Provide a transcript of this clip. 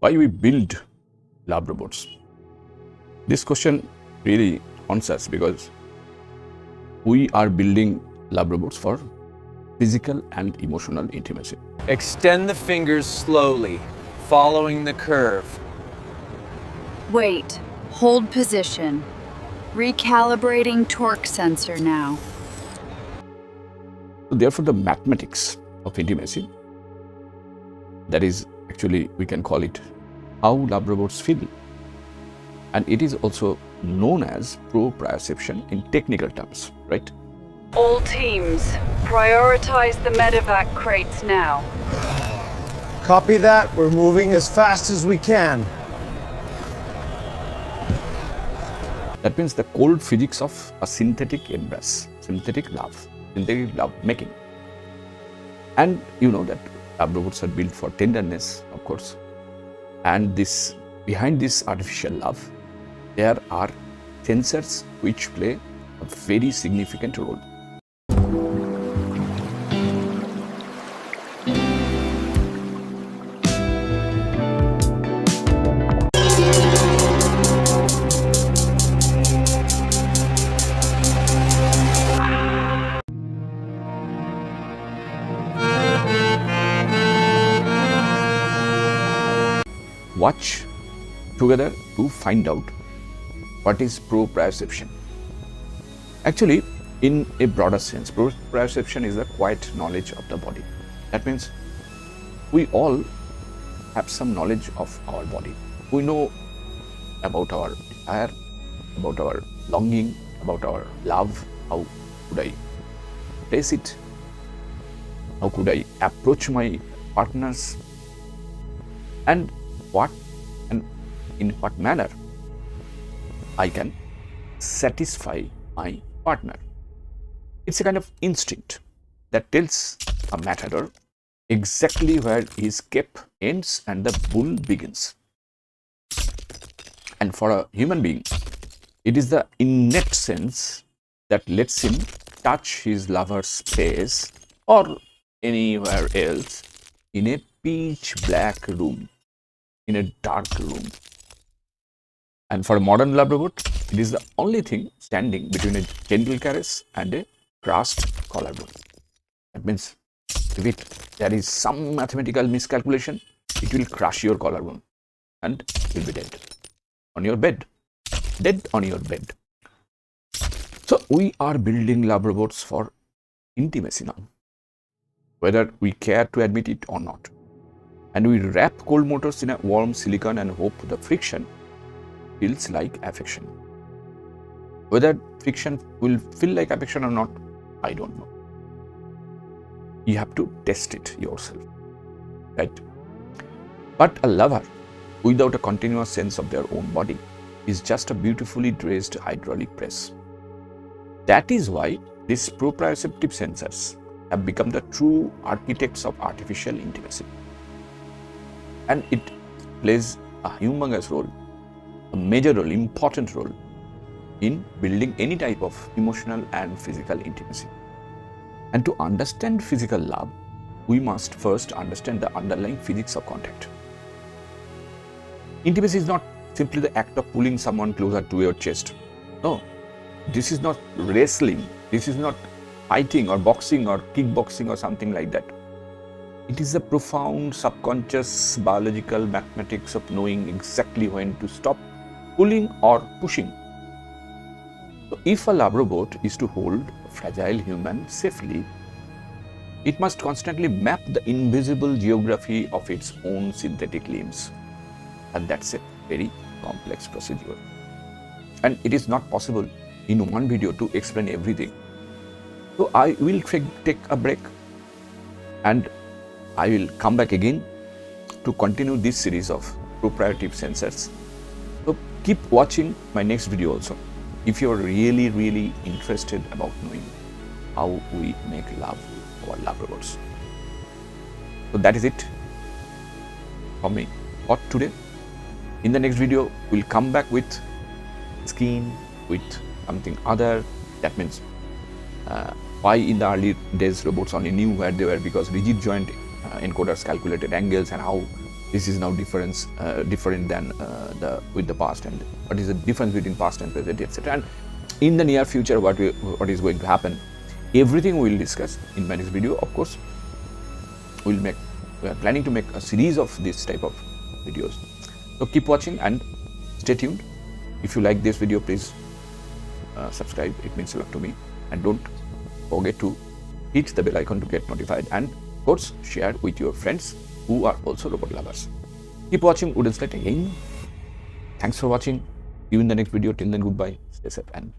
why we build lab robots? This question really haunts us because we are building lab robots for physical and emotional intimacy. Extend the fingers slowly, following the curve. Wait, hold position. Recalibrating torque sensor now. So therefore, the mathematics of intimacy, that is actually, we can call it how lab robots feel. And it is also known as proprioception in technical terms, right? All teams, prioritize the medevac crates now. Copy that. We're moving as fast as we can. That means the cold physics of a synthetic embrace, synthetic love making. And you know that lab robots are built for tenderness, of course. And behind this artificial love, there are sensors which play a very significant role. Watch together to find out what is proprioception. Actually, in a broader sense, proprioception is the quiet knowledge of the body. That means we all have some knowledge of our body. We know about our desire, about our longing, about our love. How could I place it? How could I approach my partners? And what and in what manner I can satisfy my partner. It's a kind of instinct that tells a matador exactly where his cape ends and the bull begins. And for a human being, it is the innate sense that lets him touch his lover's face or anywhere else in a pitch black room, in a dark room. And for a modern lab robot, it is the only thing standing between a gentle caress and a crushed collarbone. That means if there is some mathematical miscalculation, it will crush your collarbone and you'll be dead on your bed. Dead on your bed. So we are building lab robots for intimacy now, whether we care to admit it or not. And we wrap cold motors in a warm silicon and hope the friction feels like affection. Whether friction will feel like affection or not, I don't know. You have to test it yourself, right? But a lover without a continuous sense of their own body is just a beautifully dressed hydraulic press. That is why these proprioceptive sensors have become the true architects of artificial intimacy. And it plays a humongous role, a major role, important role in building any type of emotional and physical intimacy. And to understand physical love, we must first understand the underlying physics of contact. Intimacy is not simply the act of pulling someone closer to your chest. No, this is not wrestling, this is not fighting or boxing or kickboxing or something like that. It is the profound subconscious biological mathematics of knowing exactly when to stop pulling or pushing. So if a lab robot is to hold a fragile human safely, it must constantly map the invisible geography of its own synthetic limbs. And that's a very complex procedure. And it is not possible in one video to explain everything. So I will take a break and I will come back again to continue this series of proprioceptive sensors. So keep watching my next video also if you are really interested about knowing how we make love with our lab robots. So that is it from me for today. In the next video, we'll come back with skin, with something other. That means why in the early days robots only knew where they were because rigid joint encoders calculated angles and how this is now different than with the past, and what is the difference between past and present, etc. And in the near future, what is going to happen, everything we will discuss in my next video. Of course, we are planning to make a series of this type of videos. So keep watching and stay tuned. If you like this video, please subscribe. It means a lot to me. And don't forget to hit the bell icon to get notified, and of course share with your friends who are also robot lovers. Keep watching Wooden Slate again. Thanks for watching. See you in the next video. Till then, goodbye. Stay safe and